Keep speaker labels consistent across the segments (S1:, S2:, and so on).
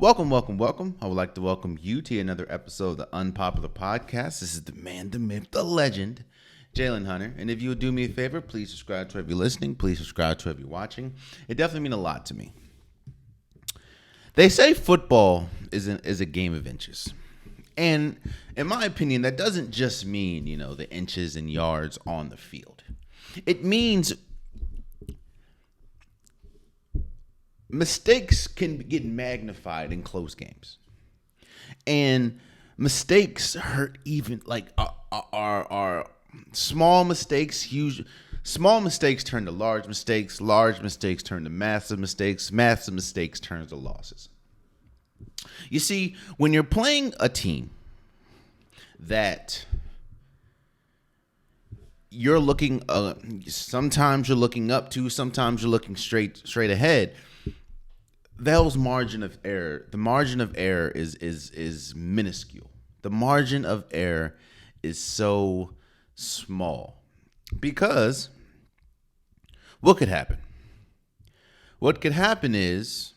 S1: Welcome. I would like to welcome you to another episode of the Unpopular Podcast. This is the man, the myth, the legend, Jalen Hunter. And if you would do me a favor, please subscribe to whoever you're listening. Please subscribe to whoever you're watching. It definitely means a lot to me. They say football is a game of inches. And in my opinion, that doesn't just mean, the inches and yards on the field. It means mistakes can get magnified in close games, and mistakes hurt even are small mistakes. Small mistakes turn to large mistakes turn to massive mistakes turn to losses. You see, when you're playing a team that you're looking, sometimes you're looking up to, sometimes you're looking straight ahead. The margin of error is minuscule. The margin of error is so small because what could happen? What could happen is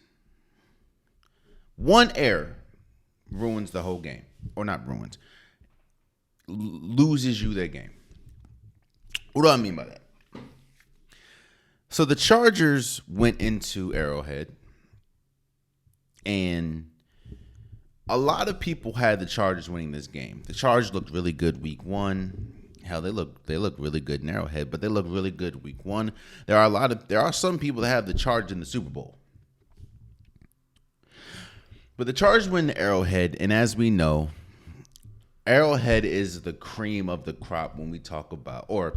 S1: one error ruins the whole game, or not ruins, loses you that game. What do I mean by that? So the Chargers went into Arrowhead, and a lot of people had the Chargers winning this game. The Chargers looked really good week one. Hell, they look really good in Arrowhead, but they look really good week one. There are some people that have the Chargers in the Super Bowl. But the Chargers win the Arrowhead, and as we know, Arrowhead is the cream of the crop when we talk about, or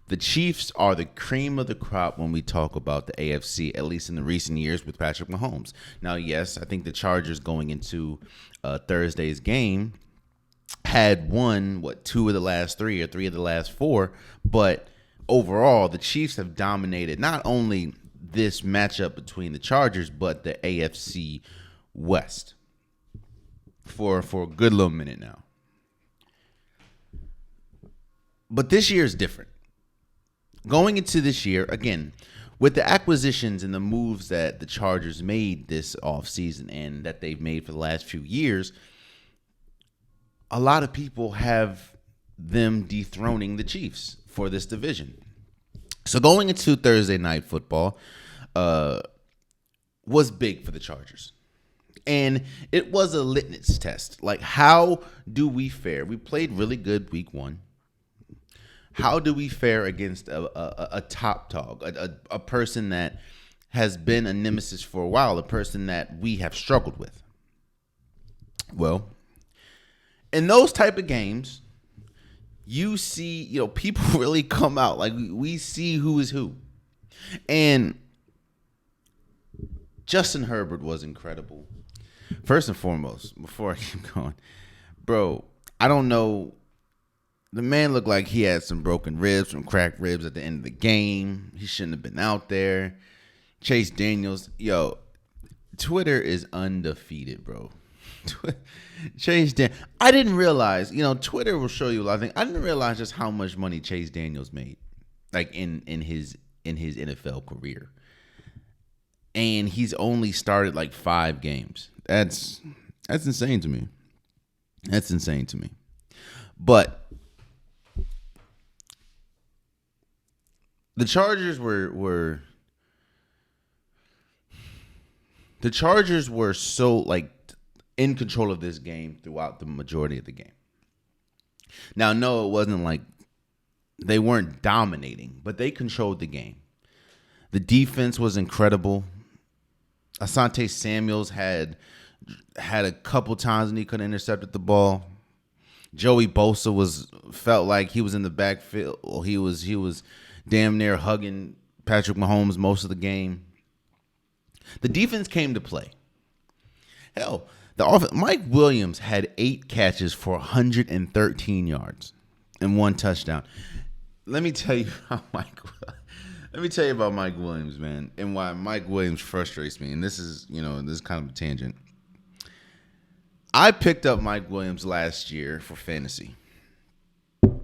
S1: the Chiefs are the cream of the crop when we talk about the AFC, at least in the recent years with Patrick Mahomes. Now, yes, I think the Chargers going into Thursday's game had won, 2 of the last 3 or 3 of the last 4, but overall, the Chiefs have dominated not only this matchup between the Chargers, but the AFC West for a good little minute now. But this year is different. Going into this year, again, with the acquisitions and the moves that the Chargers made this offseason and that they've made for the last few years, a lot of people have them dethroning the Chiefs for this division. So going into Thursday Night Football was big for the Chargers. And it was a litmus test. Like, how do we fare? We played really good week one. How do we fare against a top dog, a person that has been a nemesis for a while, a person that we have struggled with? Well, in those type of games, you see, people really come out. Like, we see who is who. And Justin Herbert was incredible. First and foremost, before I keep going, bro, I don't know. The man looked like he had some broken ribs, some cracked ribs at the end of the game. He shouldn't have been out there. Chase Daniels, Twitter is undefeated, bro. Chase Daniels. I didn't realize, Twitter will show you a lot of things. I didn't realize just how much money Chase Daniels made, like in his NFL career. And he's only started like 5 games. That's insane to me. That's insane to me. But the Chargers were so in control of this game throughout the majority of the game. Now, no, it wasn't like they weren't dominating, but they controlled the game. The defense was incredible. Asante Samuels had a couple times when he could have intercepted the ball. Joey Bosa felt like he was in the backfield. Or he was damn near hugging Patrick Mahomes most of the game. The defense came to play. Hell, Mike Williams had 8 catches for 113 yards and 1 touchdown. Let me tell you about Mike Williams, man, and why Mike Williams frustrates me. And this is kind of a tangent. I picked up Mike Williams last year for fantasy.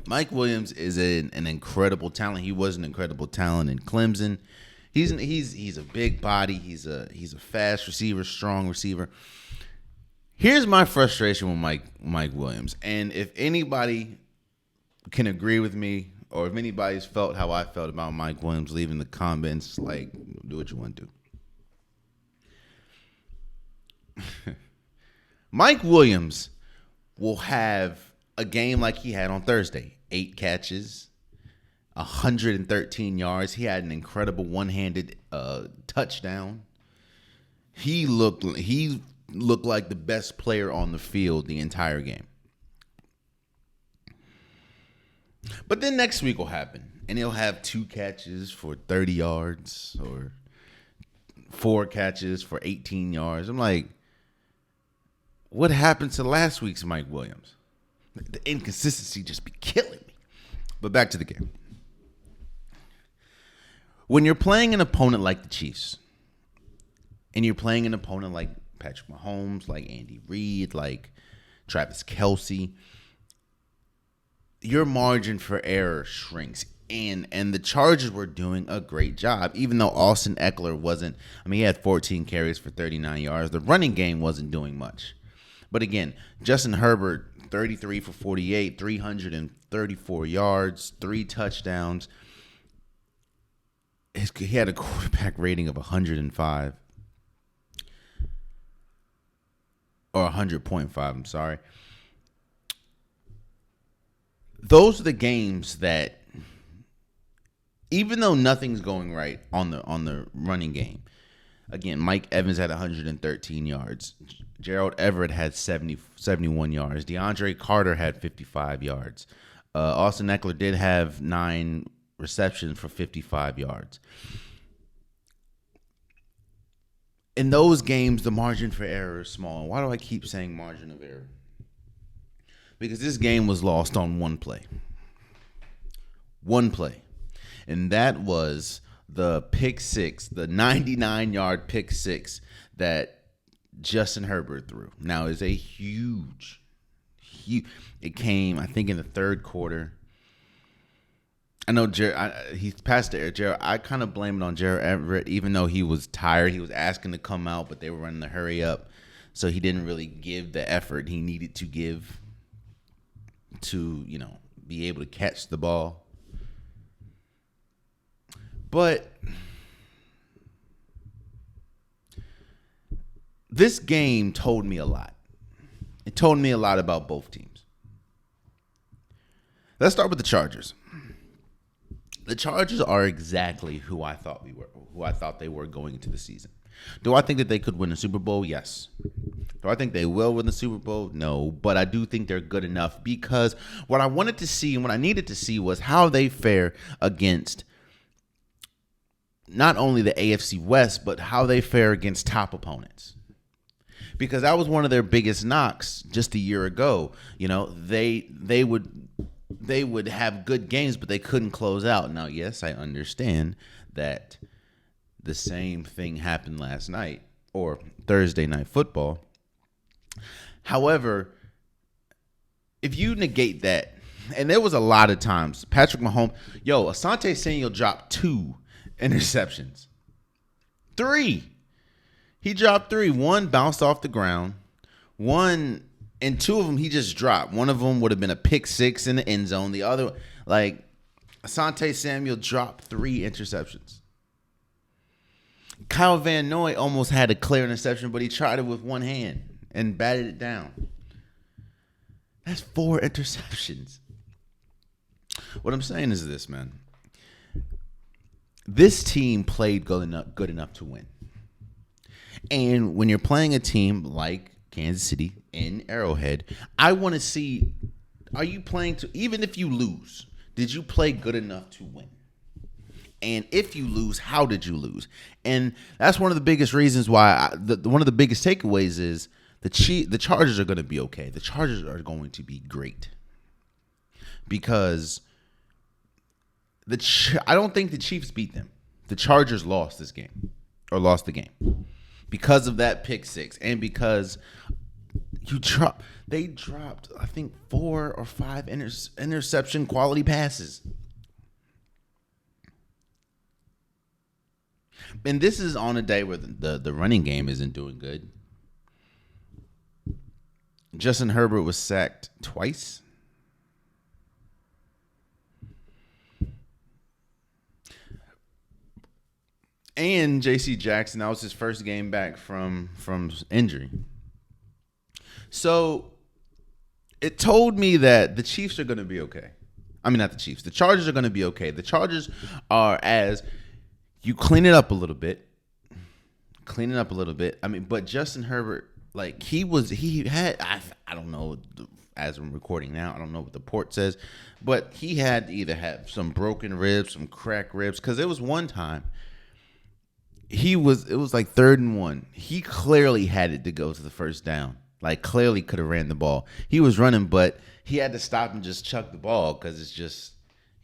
S1: Mike Williams is an incredible talent. He was an incredible talent in Clemson. He's a big body. He's a fast receiver, strong receiver. Here's my frustration with Mike Williams, and if anybody can agree with me, or if anybody's felt how I felt about Mike Williams, leave in the comments. Like, do what you want to do. Mike Williams will have a game like he had on Thursday. 8 catches, 113 yards. He had an incredible one-handed touchdown. He looked like the best player on the field the entire game. But then next week will happen, and he'll have 2 catches for 30 yards or 4 catches for 18 yards. I'm like, what happened to last week's Mike Williams? The inconsistency just be killing me. But back to the game. When you're playing an opponent like the Chiefs, and you're playing an opponent like Patrick Mahomes, like Andy Reid, like Travis Kelce, your margin for error shrinks. And the Chargers were doing a great job, even though Austin Eckler wasn't. I mean, he had 14 carries for 39 yards. The running game wasn't doing much. But again, Justin Herbert, 33 for 48, 334 yards, 3 touchdowns. He had a quarterback rating of 105. Or 100.5, I'm sorry. Those are the games that, even though nothing's going right on the running game, again, Mike Evans had 113 yards. Gerald Everett had 71 yards. DeAndre Carter had 55 yards. Austin Eckler did have 9 receptions for 55 yards. In those games, the margin for error is small. And why do I keep saying margin of error? Because this game was lost on one play. One play. And that was the pick six, the 99-yard pick six that Justin Herbert threw. Now, it's a huge, it came, I think, in the third quarter. I know he passed to Jared. I kind of blame it on Jared Everett, even though he was tired. He was asking to come out, but they were running the hurry up. So he didn't really give the effort he needed to give to, be able to catch the ball. But this game told me a lot. It told me a lot about both teams. Let's start with the Chargers. The Chargers are exactly who I thought they were going into the season. Do I think that they could win the Super Bowl? Yes. Do I think they will win the Super Bowl? No. But I do think they're good enough, because what I wanted to see and what I needed to see was how they fare against not only the AFC West, but how they fare against top opponents. Because that was one of their biggest knocks just a year ago. They would have good games, but they couldn't close out. Now, yes, I understand that the same thing happened last night or Thursday Night Football. However, if you negate that, and there was a lot of times, Patrick Mahomes, Asante Samuel dropped 2 interceptions. 3. He dropped 3. 1 bounced off the ground. 1... And 2 of them he just dropped. One of them would have been a pick 6 in the end zone. The other, Asante Samuel dropped 3 interceptions. Kyle Van Noy almost had a clear interception, but he tried it with one hand and batted it down. That's 4 interceptions. What I'm saying is this, man. This team played good enough to win. And when you're playing a team like Kansas City in Arrowhead, I want to see, are you playing to, even if you lose, did you play good enough to win? And if you lose, how did you lose? And that's one of the biggest reasons why, one of the biggest takeaways is the Chargers are going to be okay. The Chargers are going to be great. Because I don't think the Chiefs beat them. The Chargers lost this game, or lost the game, because of that pick 6, and because they dropped, I think, 4 or 5 interception quality passes. And this is on a day where the running game isn't doing good. Justin Herbert was sacked twice. And J.C. Jackson, that was his first game back from injury. So it told me that the Chiefs are going to be okay. I mean, not the Chiefs. The Chargers are going to be okay. The Chargers are, as you clean it up a little bit. I mean, but Justin Herbert, like he had, I don't know, as I'm recording now, I don't know what the report says, but he had to either have some broken ribs, some cracked ribs, because there was one time it was like 3rd and 1. He clearly had it to go to the first down. Like, clearly could have ran the ball. He was running, but he had to stop and just chuck the ball because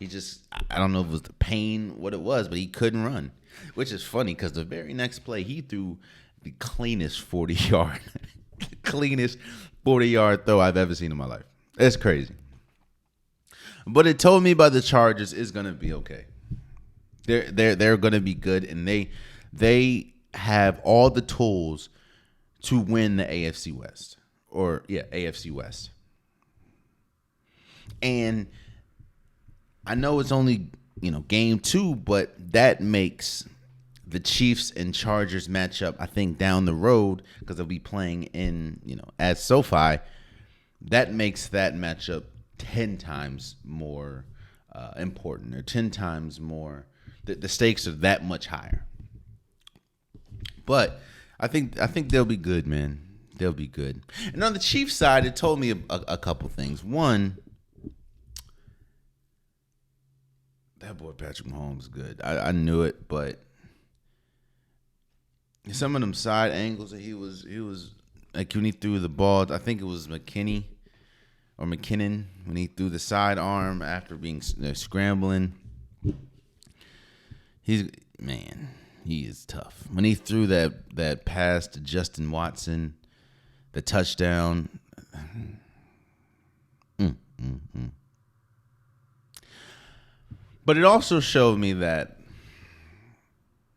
S1: I don't know if it was the pain, what it was, but he couldn't run, which is funny because the very next play, he threw the cleanest 40-yard throw I've ever seen in my life. It's crazy. But it told me by the Chargers is going to be okay. They're going to be good, and they have all the tools to win the AFC West. AFC West. And I know it's only, game 2, but that makes the Chiefs and Chargers matchup, I think, down the road, because they'll be playing in, at SoFi, that makes that matchup 10 times more important, or 10 times more. The stakes are that much higher. But I think they'll be good, man. They'll be good. And on the Chiefs side, it told me a couple things. One, that boy Patrick Mahomes is good. I knew it, but some of them side angles that he was like when he threw the ball, I think it was McKinnon when he threw the side arm after being scrambling. He is tough. When he threw that pass to Justin Watson, the touchdown. But it also showed me that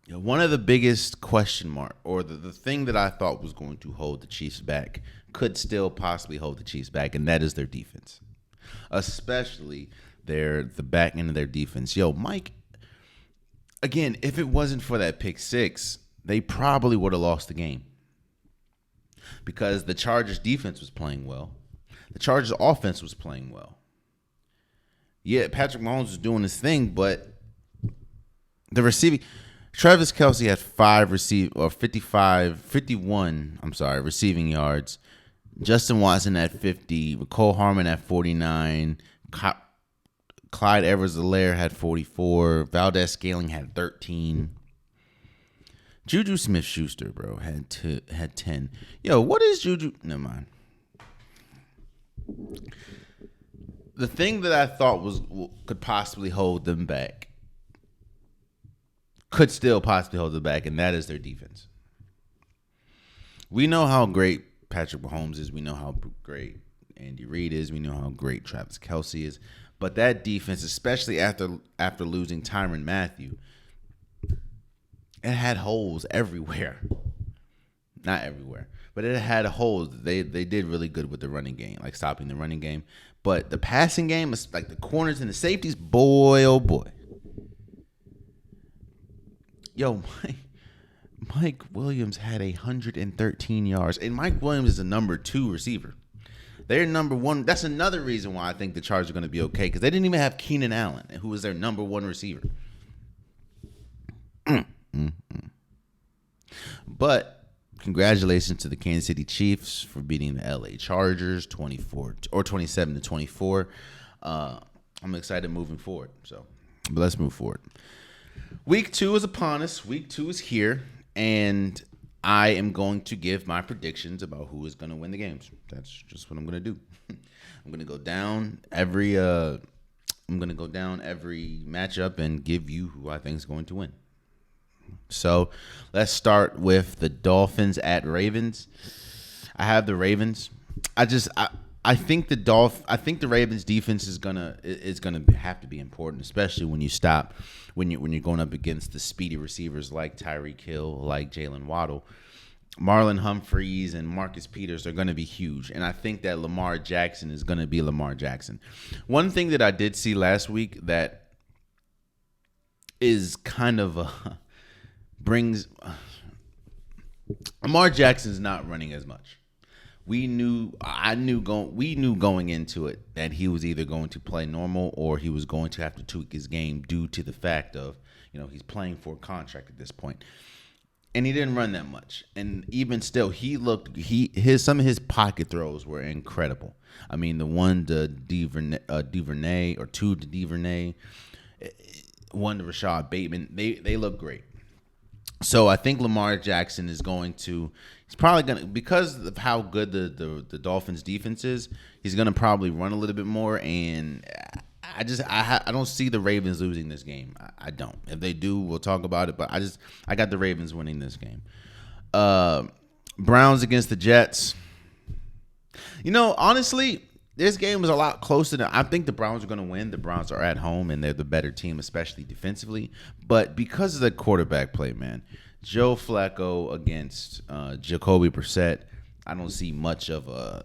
S1: one of the biggest question mark, or the thing that I thought was going to hold the Chiefs back, could still possibly hold the Chiefs back, and that is their defense. Especially the back end of their defense. Mike, again, if it wasn't for that pick six, they probably would have lost the game. Because the Chargers defense was playing well. The Chargers offense was playing well. Yeah, Patrick Mahomes was doing his thing, but the receiving, Travis Kelce had 51 receiving yards. Justin Watson had 50. Mecole Hardman had 49. Clyde Edwards-Helaire had 44. Valdez-Scantling had 13. Juju Smith-Schuster, bro, had 10. What is Juju? Never mind. The thing that I thought could possibly hold them back could still possibly hold them back, and that is their defense. We know how great Patrick Mahomes is. We know how great Andy Reid is. We know how great Travis Kelce is. But that defense, especially after losing Tyrann Mathieu, it had holes everywhere. Not everywhere, but it had holes. They did really good with the running game, like stopping the running game. But the passing game, like the corners and the safeties, boy, oh boy. Mike Williams had 113 yards, and Mike Williams is a number 2 receiver. They're number 1. That's another reason why I think the Chargers are going to be okay, because they didn't even have Keenan Allen, who was their number 1 receiver. But congratulations to the Kansas City Chiefs for beating the LA Chargers 27-24. I'm excited moving forward. But let's move forward. Week 2 is upon us. Week 2 is here, and I am going to give my predictions about who is going to win the games. That's just what I'm going to do. I'm going to go down every matchup and give you who I think is going to win. So let's start with the Dolphins at Ravens. I have the Ravens. I think the Ravens defense is gonna have to be important, especially when you're going up against the speedy receivers like Tyreek Hill, like Jalen Waddle. Marlon Humphreys and Marcus Peters are going to be huge. And I think that Lamar Jackson is going to be Lamar Jackson. One thing that I did see last week that is kind of brings Lamar Jackson's not running as much. We knew going into it that he was either going to play normal or he was going to have to tweak his game due to the fact of, he's playing for a contract at this point. And he didn't run that much. And even still, some of his pocket throws were incredible. I mean, the one to Duvernay or two to Duvernay, one to Rashad Bateman, they look great. So I think Lamar Jackson is he's probably going to, because of how good the Dolphins defense is, he's going to probably run a little bit more. And I don't see the Ravens losing this game. I don't. If they do, we'll talk about it. But I got the Ravens winning this game. Browns against the Jets. Honestly, this game was a lot closer than I think the Browns are going to win. The Browns are at home, and they're the better team, especially defensively. But because of the quarterback play, man, Joe Flacco against Jacoby Brissett, I don't see much of a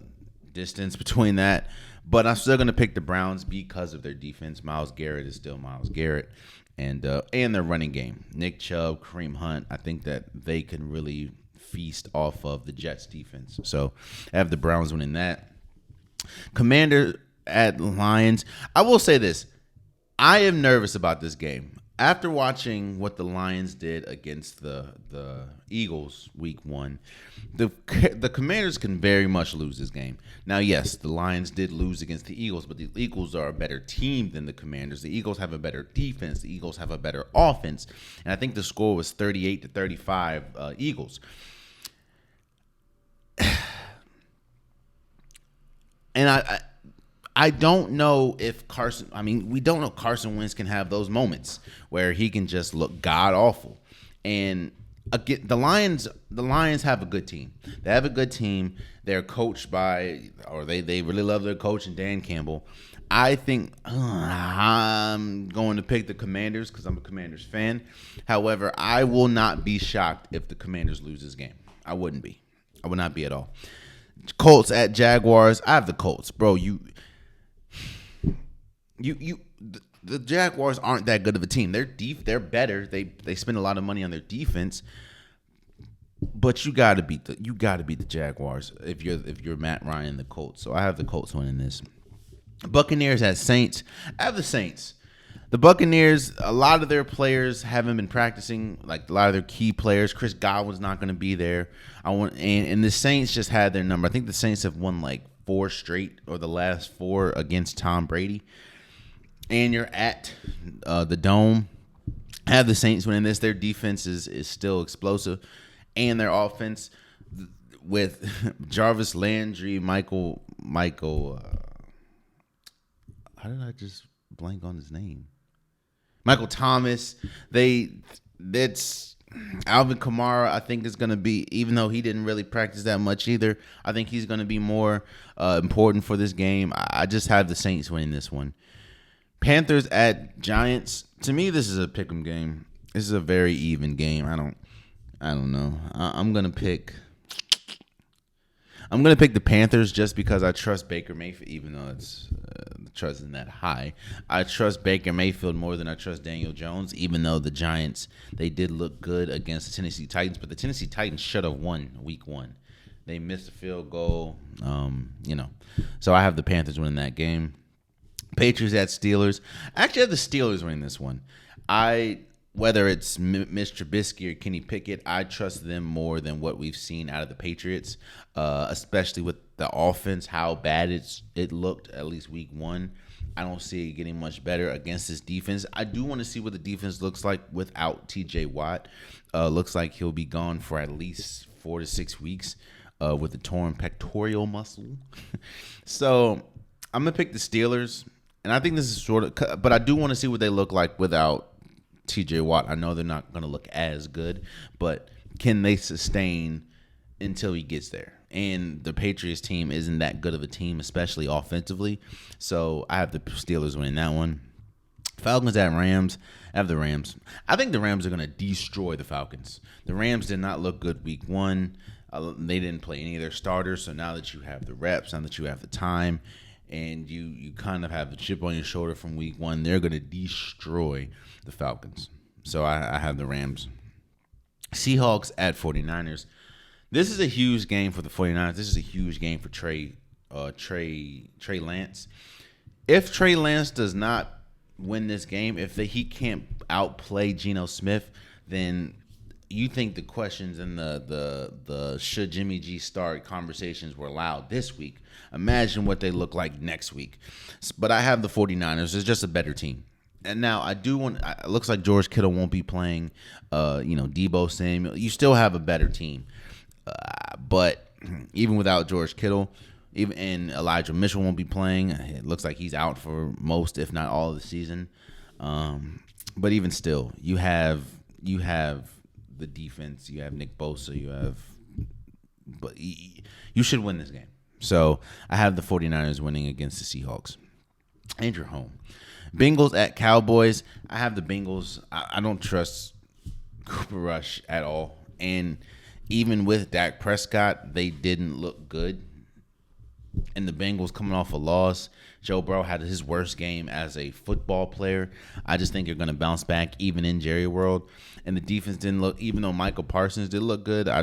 S1: distance between that. But I'm still going to pick the Browns because of their defense. Myles Garrett is still Myles Garrett. And their running game. Nick Chubb, Kareem Hunt, I think that they can really feast off of the Jets defense. So I have the Browns winning that. Commander at Lions. I will say this. I am nervous about this game. After watching what the Lions did against the Eagles week 1, the Commanders can very much lose this game. Now, yes, the Lions did lose against the Eagles, but the Eagles are a better team than the Commanders. The Eagles have a better defense. The Eagles have a better offense. And I think the score was 38-35 Eagles. And I don't know if we don't know Carson Wentz can have those moments where he can just look god awful. And again, the Lions have a good team. They have a good team. They're coached they really love their coach and Dan Campbell. I think I'm going to pick the Commanders because I'm a Commanders fan. However, I will not be shocked if the Commanders lose this game. I wouldn't be. I would not be at all. Colts at Jaguars. I have the Colts, bro. The Jaguars aren't that good of a team. They're better. They spend a lot of money on their defense, but you got to beat the Jaguars if you're Matt Ryan, the Colts. So I have the Colts winning this. Buccaneers at Saints. I have the Saints. The Buccaneers, a lot of their players haven't been practicing. Like a lot of their key players, Chris Godwin's not going to be there. And the Saints just had their number. I think the Saints have won like 4 straight or the last 4 against Tom Brady. And you're at the Dome. I have the Saints winning this. Their defense is still explosive, and their offense with Jarvis Landry, Michael. How did I just blank on his name? Michael Thomas. That's Alvin Kamara. I think is going to be, even though he didn't really practice that much either, I think he's going to be more important for this game. I just have the Saints winning this one. Panthers at Giants. To me, this is a pick'em game. This is a very even game. I don't know. I'm gonna pick the Panthers just because I trust Baker Mayfield, even though the trust isn't that high. I trust Baker Mayfield more than I trust Daniel Jones, even though the Giants, they did look good against the Tennessee Titans, but the Tennessee Titans should have won week 1. They missed a field goal, So I have the Panthers winning that game. Patriots at Steelers. I actually have the Steelers winning this one. Whether it's Mitch Trubisky or Kenny Pickett, I trust them more than what we've seen out of the Patriots, especially with the offense, how bad it looked, at least week 1. I don't see it getting much better against this defense. I do want to see what the defense looks like without T.J. Watt. Looks like he'll be gone for at least 4 to 6 weeks with a torn pectoral muscle. So I'm going to pick the Steelers. And I think this is but I do want to see what they look like without T.J. Watt. I know they're not going to look as good, but can they sustain until he gets there? And the Patriots team isn't that good of a team, especially offensively. So I have the Steelers winning that one. Falcons at Rams. I have the Rams. I think the Rams are going to destroy the Falcons. The Rams did not look good week 1. They didn't play any of their starters, so now that you have the reps, now that you have the time, and you kind of have the chip on your shoulder from week one, they're going to destroy the Falcons. So I have the Rams. Seahawks at 49ers. This is a huge game for the 49ers. This is a huge game for Trey Lance. If Trey Lance does not win this game, if he can't outplay Geno Smith, then you think the questions and the should Jimmy G start conversations were loud this week. Imagine what they look like next week. But I have the 49ers. It's just a better team. And now it looks like George Kittle won't be playing, Debo Samuel. You still have a better team. But even without George Kittle, and Elijah Mitchell won't be playing. It looks like he's out for most, if not all, of the season. But even still, you have the defense. You have Nick Bosa. But you should win this game. So I have the 49ers winning against the Seahawks. And you're home. Bengals at Cowboys. I have the Bengals. I don't trust Cooper Rush at all. And even with Dak Prescott, they didn't look good. And the Bengals coming off a loss. Joe Burrow had his worst game as a football player. I just think you're going to bounce back even in Jerry World. And the defense didn't look, even though Michael Parsons did look good, I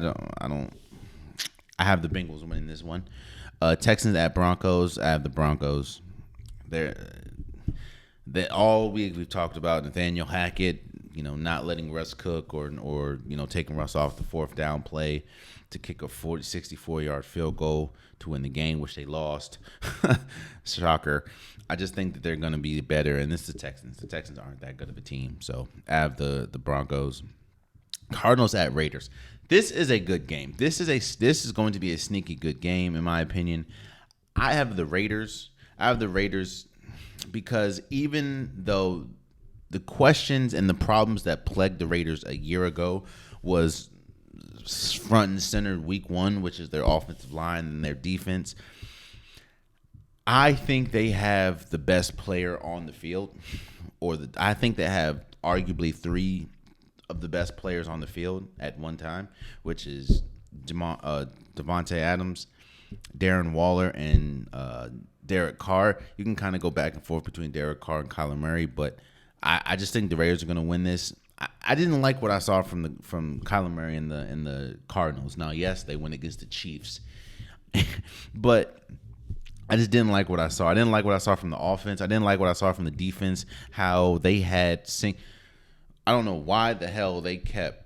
S1: have the Bengals winning this one. Texans at Broncos. I have the Broncos. That all we've talked about Nathaniel Hackett, not letting Russ cook or taking Russ off the fourth down play to kick a 64-yard field goal to win the game, which they lost. Shocker. I just think that they're going to be better, and this is the Texans. The Texans aren't that good of a team, so I have the Broncos. Cardinals at Raiders. This is a good game. This is going to be a sneaky good game, in my opinion. I have the Raiders. Because even though the questions and the problems that plagued the Raiders a year ago was front and center week one, which is their offensive line and their defense, I think they have the best player on the field, I think they have arguably three of the best players on the field at one time, which is Devontae Adams, Darren Waller, and Derek Carr. You can kind of go back and forth between Derek Carr and Kyler Murray, but I just think the Raiders are going to win this. I didn't like what I saw from Kyler Murray and the Cardinals. Now, yes, they went against the Chiefs, but I just didn't like what I saw. I didn't like what I saw from the offense. I didn't like what I saw from the defense. How they had I don't know why the hell they kept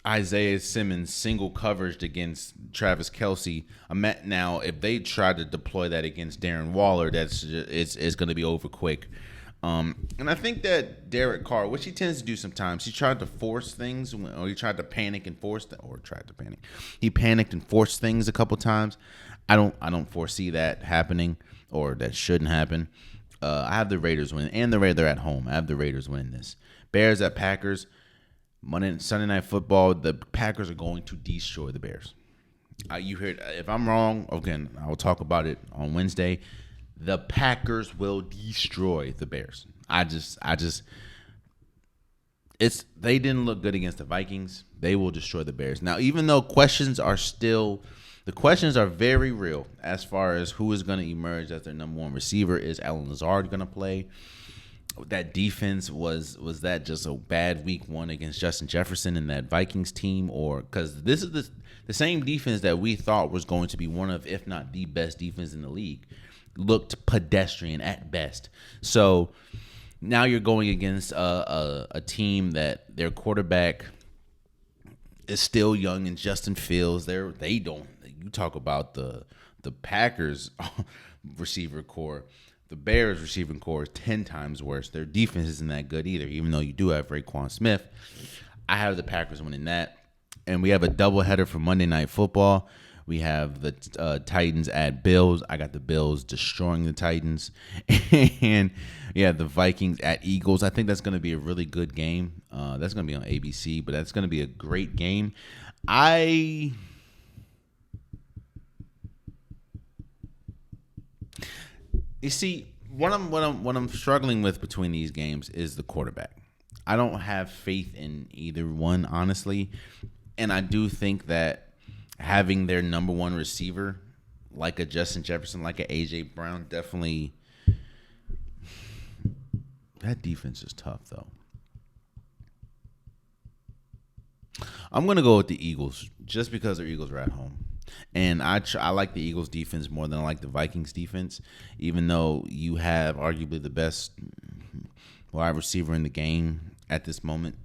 S1: Isaiah Simmons single coverage against Travis Kelce. Now, if they tried to deploy that against Darren Waller, it's going to be over quick. And I think that Derek Carr, which he tends to do sometimes, he tried to force things, or he tried to panic and force, He panicked and forced things a couple times. I don't foresee that happening, or that shouldn't happen. I have the Raiders winning, and they're at home. I have the Raiders winning this. Bears at Packers. Sunday Night Football, the Packers are going to destroy the Bears. You heard, if I'm wrong, again, I will talk about it on Wednesday. The Packers will destroy the Bears. They didn't look good against the Vikings. They will destroy the Bears. Now, even though the questions are very real as far as who is going to emerge as their number one receiver. Is Allen Lazard going to play? That defense, was that just a bad week one against Justin Jefferson and that Vikings team? Or because this is the same defense that we thought was going to be one of, if not the best defense in the league, looked pedestrian at best. So now you're going against a team that their quarterback is still young, and Justin Fields. You talk about the Packers receiver core. The Bears receiving core is 10 times worse. Their defense isn't that good either, even though you do have Raekwon Smith. I have the Packers winning that. And we have a doubleheader for Monday Night Football. We have the Titans at Bills. I got the Bills destroying the Titans. And the Vikings at Eagles. I think that's going to be a really good game. That's going to be on ABC, but that's going to be a great game. You see, what I'm struggling with between these games is the quarterback. I don't have faith in either one, honestly, and I do think that having their number one receiver like a Justin Jefferson, like a AJ Brown, definitely. That defense is tough, though. I'm going to go with the Eagles just because the Eagles are at home. And I like the Eagles defense more than I like the Vikings defense, even though you have arguably the best wide receiver in the game at this moment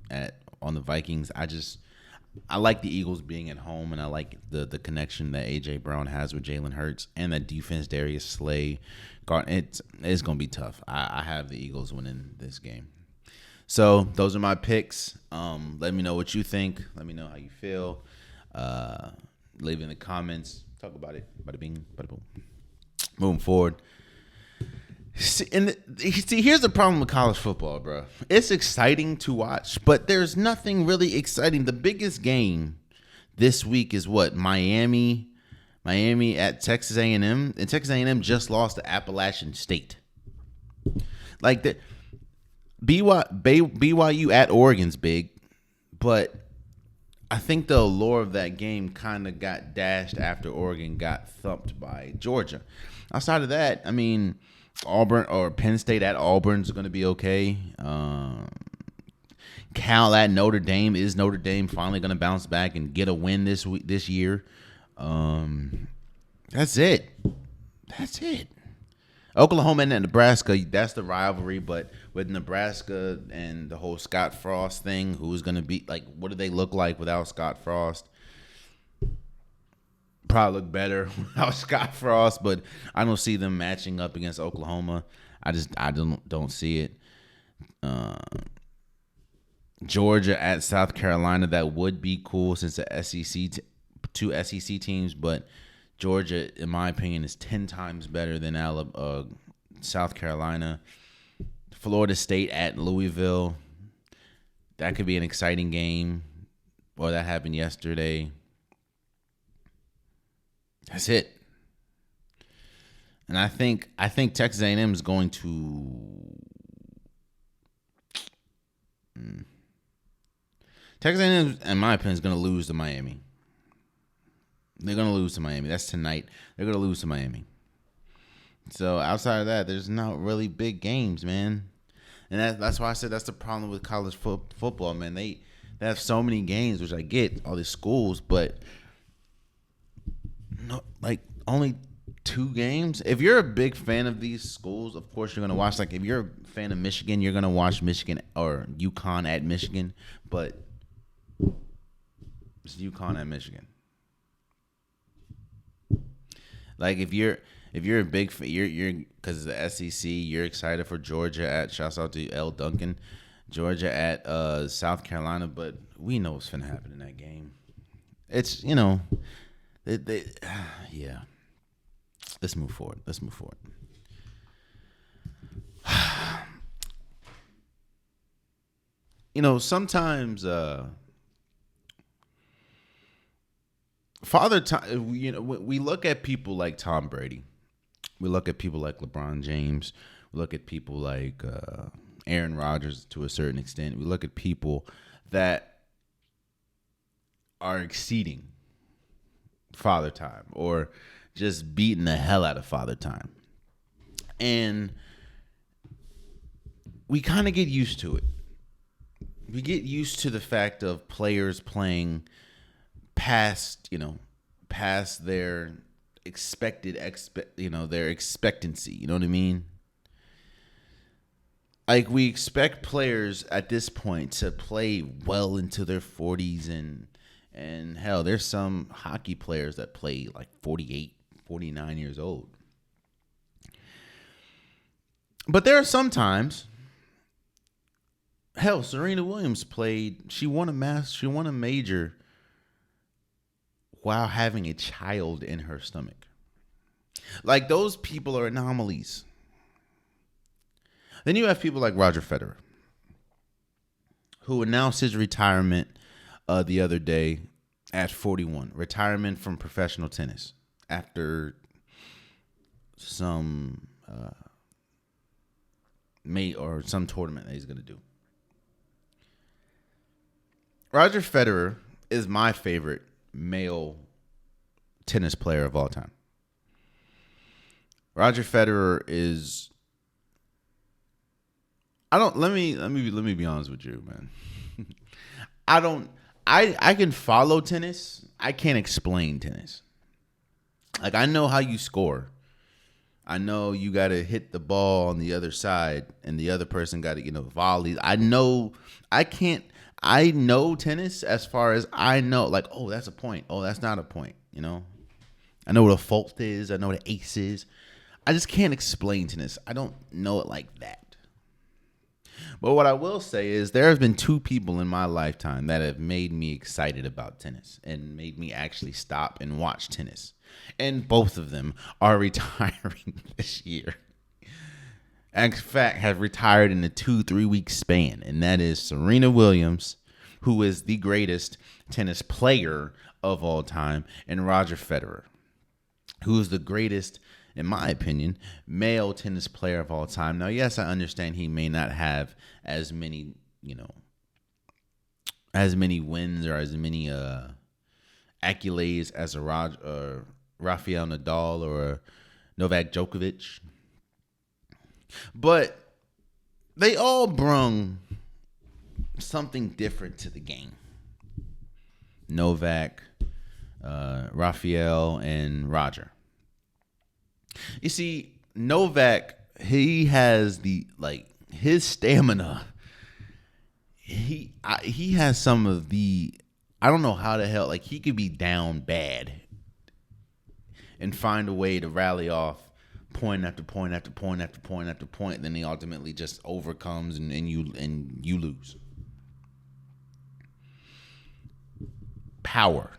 S1: on the Vikings. I like the Eagles being at home, and I like the connection that A.J. Brown has with Jalen Hurts and that defense, Darius Slay. It's going to be tough. I have the Eagles winning this game. So those are my picks. Let me know what you think. Let me know how you feel. Leave in the comments. Talk about it. Bada bing, bada boom. Moving forward. See, here's the problem with college football, bro. It's exciting to watch, but there's nothing really exciting. The biggest game this week is what? Miami at Texas A&M, and Texas A&M just lost to Appalachian State. Like the BYU at Oregon's big, but I think the allure of that game kind of got dashed after Oregon got thumped by Georgia. Outside of that, I mean, Auburn or Penn State at Auburn is going to be okay. Cal at Notre Dame. Is Notre Dame finally going to bounce back and get a win this year? That's it. Oklahoma and Nebraska, that's the rivalry. But with Nebraska and the whole Scott Frost thing, who's going to be like, what do they look like without Scott Frost? Probably look better without Scott Frost, but I don't see them matching up against Oklahoma. I don't see it. Georgia at South Carolina, that would be cool since the two SEC teams, but Georgia, in my opinion, is 10 times better than South Carolina. Florida State at Louisville, that could be an exciting game. Or that happened yesterday. That's it. And I think Texas A&M is going to. Texas A&M, in my opinion, is going to lose to Miami. They're going to lose to Miami. That's tonight. They're going to lose to Miami. So outside of that, there's not really big games, man. And that's why I said that's the problem with college football, man. They have so many games, which I get, all these schools, but no, like only 2 games. If you're a big fan of these schools, of course you're going to watch. Like if you're a fan of Michigan, you're going to watch Michigan or UConn at Michigan, but it's UConn at Michigan. Like if you're a big fan, you're because the SEC, you're excited for Georgia at. Shouts out to L. Duncan, Georgia at South Carolina, but we know what's gonna happen in that game. It's yeah. Let's move forward. Sometimes Father Time, we look at people like Tom Brady. We look at people like LeBron James. We look at people like Aaron Rodgers to a certain extent. We look at people that are exceeding Father Time or just beating the hell out of Father Time. And we kind of get used to it. We get used to the fact of players playing past their their expectancy. You know what I mean? Like we expect players at this point to play well into their 40s and hell, there's some hockey players that play like 48, 49 years old. But there are some times, hell, Serena Williams she won a major while having a child in her stomach. Like those people are anomalies. Then you have people like Roger Federer, who announced his retirement the other day at 41. Retirement from professional tennis after some some tournament that he's going to do. Roger Federer is my favorite male tennis player of all time. Roger Federer is. I don't. Let me be honest with you, man. I don't. I can follow tennis. I can't explain tennis. Like, I know how you score. I know you got to hit the ball on the other side, and the other person got to, volley. I know. I know tennis as far as I know. Like, oh, that's a point. Oh, that's not a point. I know what a fault is. I know what an ace is. I just can't explain tennis. I don't know it like that. But what I will say is there have been two people in my lifetime that have made me excited about tennis and made me actually stop and watch tennis. And both of them are retiring this year. In fact, have retired in a 2-3 week span. And that is Serena Williams, who is the greatest tennis player of all time, and Roger Federer, who is the greatest, in my opinion, male tennis player of all time. Now, yes, I understand he may not have as many, as many wins or as many accolades as a Rafael Nadal or a Novak Djokovic. But they all brung something different to the game. Novak, Rafael, and Roger. You see, Novak, he has his stamina. He has some of the, I don't know how the hell, he could be down bad and find a way to rally off point after point after point after point after point. And then he ultimately just overcomes and you lose. Power.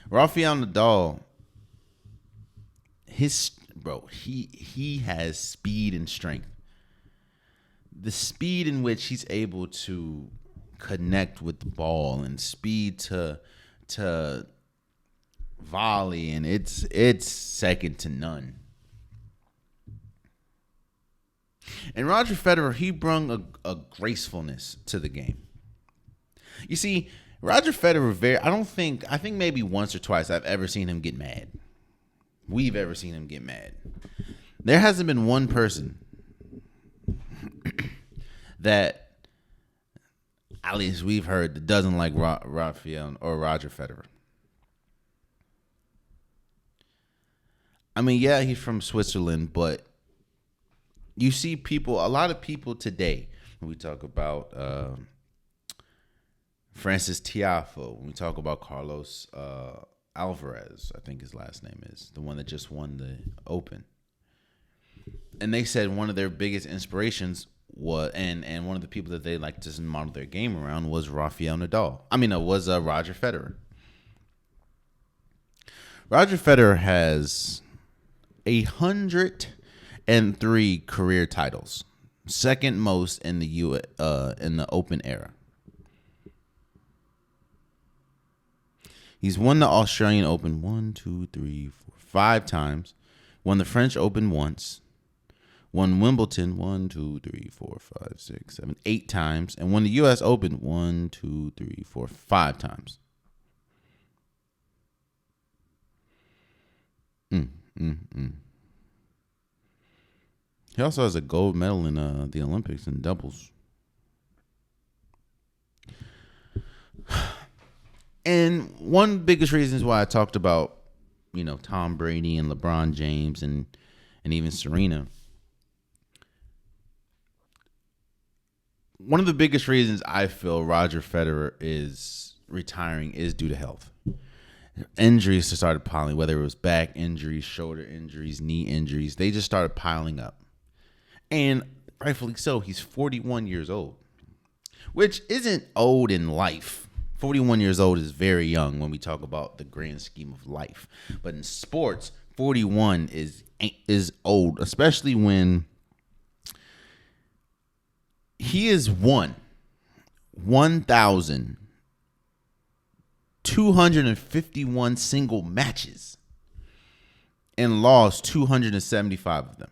S1: Rafael Nadal, he has speed and strength. The speed in which he's able to connect with the ball and speed to volley, and it's second to none. And Roger Federer, he brung a gracefulness to the game. You see, Roger Federer, I think maybe once or twice I've ever seen him get mad. We've ever seen him get mad. There hasn't been one person that, at least we've heard, that doesn't like Rafael or Roger Federer. I mean, yeah, he's from Switzerland, but you see a lot of people today, when we talk about Francis Tiafoe, when we talk about Carlos Alvarez, I think his last name is, the one that just won the Open. And they said one of their biggest inspirations was, and one of the people that they like to model their game around was Rafael Nadal. Was Roger Federer. Roger Federer has 103 career titles, second most in the Open era. He's won the Australian Open 5 times, won the French Open once, won Wimbledon 8 times, and won the U.S. Open 5 times. He also has a gold medal in the Olympics in doubles. And one of the biggest reasons why I talked about, Tom Brady and LeBron James and even Serena. One of the biggest reasons I feel Roger Federer is retiring is due to health. Injuries just started piling, whether it was back injuries, shoulder injuries, knee injuries. They just started piling up. And rightfully so, he's 41 years old, which isn't old in life. 41 years old is very young when we talk about the grand scheme of life. But in sports, 41 is old, especially when he has won 1,251 single matches and lost 275 of them.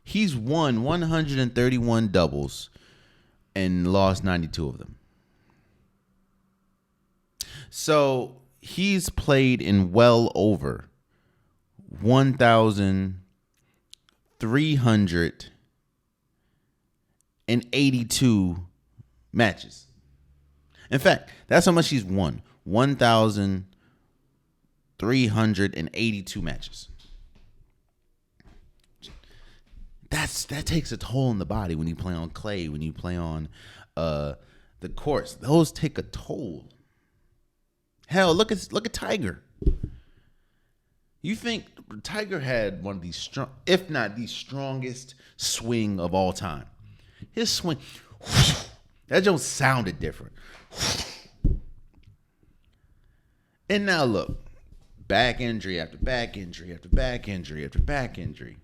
S1: He's won 131 doubles and lost 92 of them. So he's played in well over 1,382 matches. In fact, that's how much he's won. 1,382 matches. That takes a toll on the body when you play on clay, when you play on the courts. Those take a toll. Hell, look at Tiger. You think Tiger had one of these strong, if not the strongest swing of all time? His swing, that just sounded different. And now look, back injury after back injury after back injury after back injury.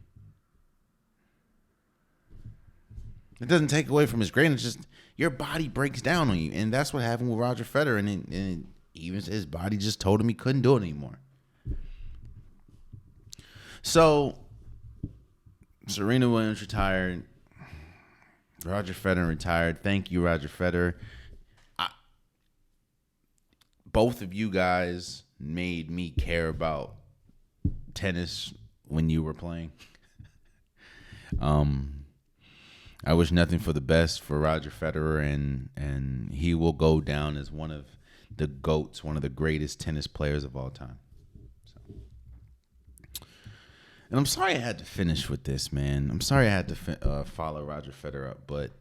S1: It doesn't take away from his greatness. Just your body breaks down on you, and that's what happened with Roger Federer. And even his body just told him he couldn't do it anymore. So Serena Williams retired. Roger Federer retired. Thank you, Roger Federer. Both of you guys made me care about tennis when you were playing. I wish nothing for the best for Roger Federer, and he will go down as one of the GOATs, one of the greatest tennis players of all time. So. And I'm sorry I had to finish with this, man. I'm sorry I had to follow Roger Federer up, but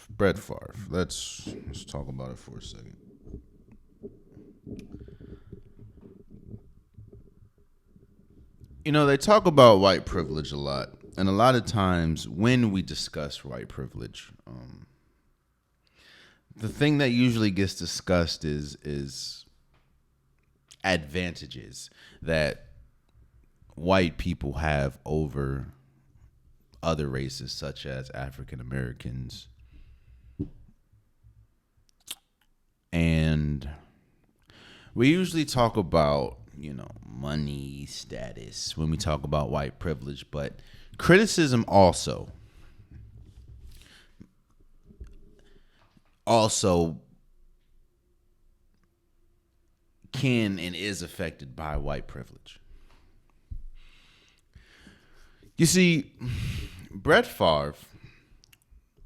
S1: Brett Favre. Let's talk about it for a second. You know, they talk about white privilege a lot, and a lot of times when we discuss white privilege, the thing that usually gets discussed is advantages that white people have over other races, such as African Americans. And we usually talk about, money, status when we talk about white privilege, but criticism also can and is affected by white privilege. You see, Brett Favre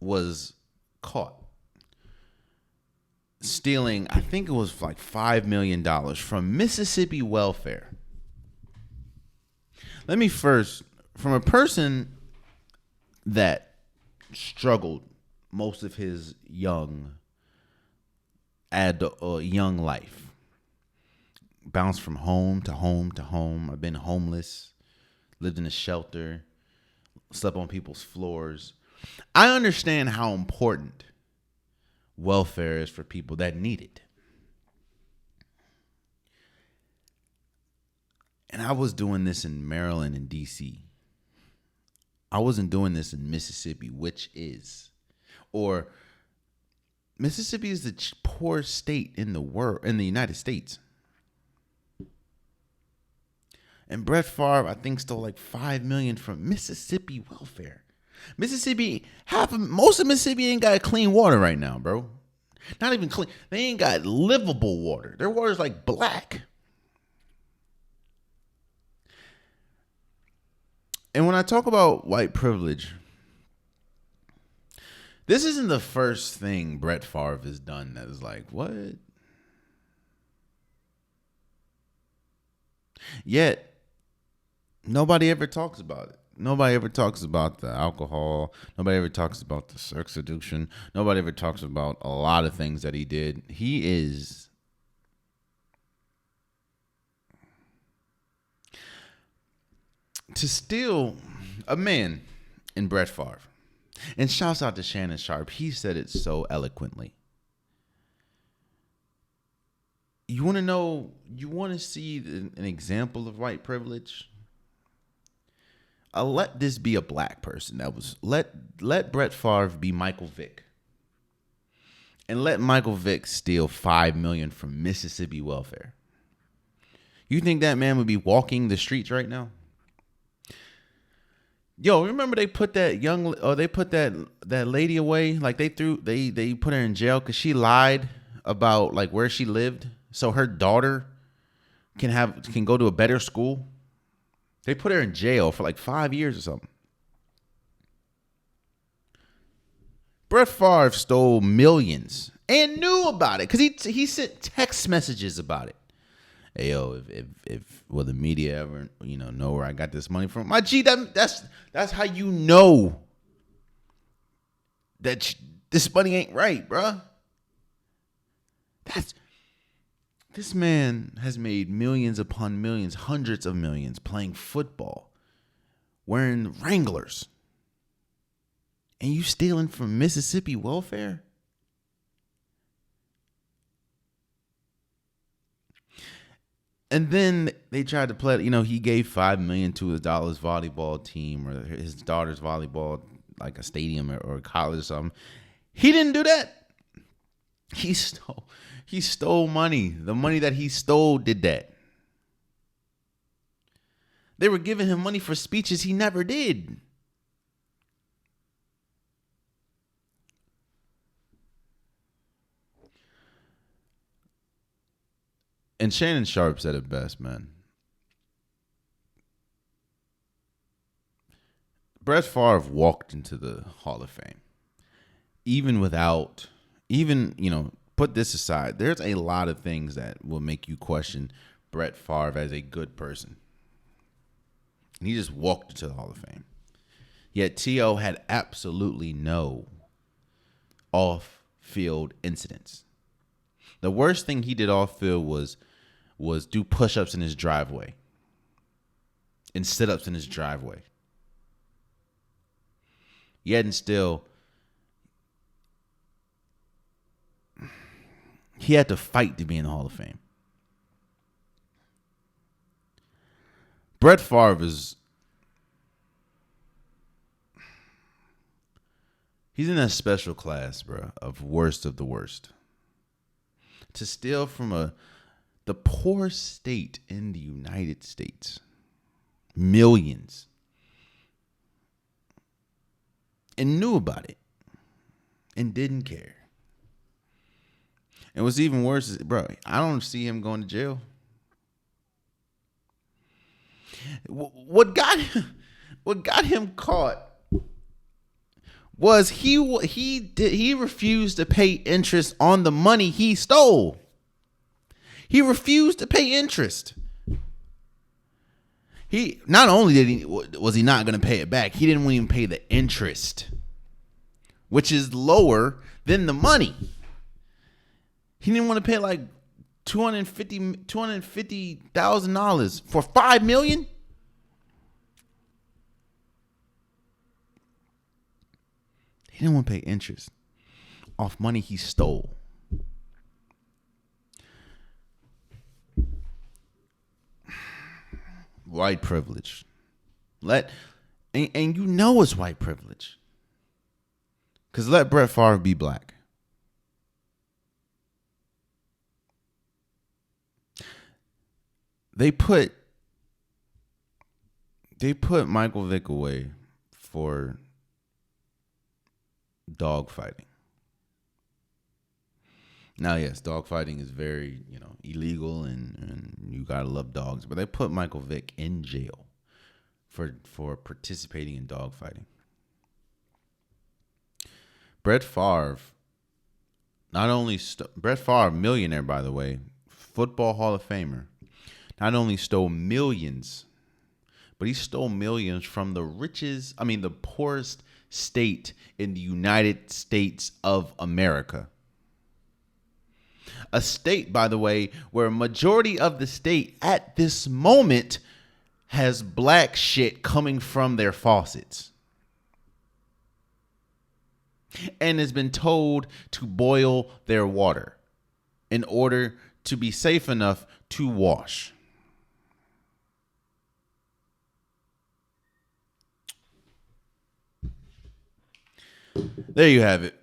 S1: was caught stealing, I think it was like $5 million from Mississippi welfare. Let me first, from a person that struggled most of his young life, bounced from home to home to home. I've been homeless, lived in a shelter, slept on people's floors. I understand how important welfare is for people that need it. And I was doing this in Maryland and D.C. I wasn't doing this in Mississippi, Mississippi is the poorest state in the world, in the United States. And Brett Favre, I think, stole like $5 million from Mississippi welfare. Most of Mississippi ain't got clean water right now, bro. Not even clean. They ain't got livable water. Their water's like black. And when I talk about white privilege, this isn't the first thing Brett Favre has done that is like, what? Yet, nobody ever talks about it. Nobody ever talks about the alcohol. Nobody ever talks about the sex addiction. Nobody ever talks about a lot of things that he did. He is to steal a man in Brett Favre. And shouts out to Shannon Sharp. He said it so eloquently. You want to see an example of white privilege? Let this be a black person. Let Brett Favre be Michael Vick. And let Michael Vick steal $5 million from Mississippi welfare. You think that man would be walking the streets right now? Yo, remember they put that they put that lady away? Like they put her in jail because she lied about like where she lived, so her daughter can go to a better school. They put her in jail for like 5 years or something. Brett Favre stole millions and knew about it because he sent text messages about it. Hey yo, if will the media ever know where I got this money from? My G, that's how you know that this money ain't right, bruh. This man has made millions upon millions, hundreds of millions playing football, wearing Wranglers, and you stealing from Mississippi welfare? And then they tried to play, he gave $5 million to his daughter's volleyball team or his daughter's volleyball, like a stadium or college or something. He didn't do that. He stole money. The money that he stole did that. They were giving him money for speeches he never did. And Shannon Sharp said it best, man. Brett Favre walked into the Hall of Fame. Put this aside, there's a lot of things that will make you question Brett Favre as a good person. And he just walked into the Hall of Fame. Yet T.O. had absolutely no off-field incidents. The worst thing he did off-field was do push-ups in his driveway and sit-ups in his driveway. Yet and still, he had to fight to be in the Hall of Fame. Brett Favre he's in that special class, bro, of worst of the worst. To steal from the poorest state in the United States, millions, and knew about it and didn't care. And what's even worse is, bro, I don't see him going to jail. What got him caught was he refused to pay interest on the money he stole. He refused to pay interest. He not only was he not going to pay it back, he didn't even pay the interest, which is lower than the money. He didn't want to pay like $250,000 for $5 million. He didn't want to pay interest off money he stole. White privilege. And you know it's white privilege. Because let Brett Favre be black. They put Michael Vick away for dog fighting. Now, yes, dog fighting is very, illegal and you gotta love dogs. But they put Michael Vick in jail for participating in dog fighting. Brett Favre, Brett Favre, millionaire, by the way, Football Hall of Famer, not only stole millions, but he stole millions from the poorest state in the United States of America. A state, by the way, where a majority of the state at this moment has black shit coming from their faucets and has been told to boil their water in order to be safe enough to wash. There you have it.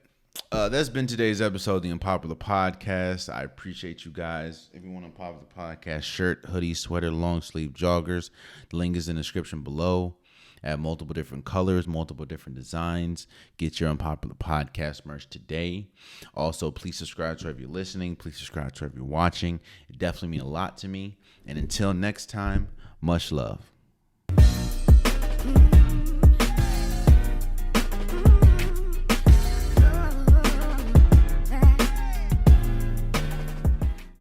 S1: That's been today's episode of the Unpopular Podcast. I appreciate you guys. If you want an Unpopular Podcast shirt, hoodie, sweater, long sleeve joggers, the link is in the description below. at multiple different colors, multiple different designs. Get your Unpopular Podcast merch today. Also, please subscribe to wherever you're listening. Please subscribe to wherever you're watching. It definitely means a lot to me. And until next time, much love.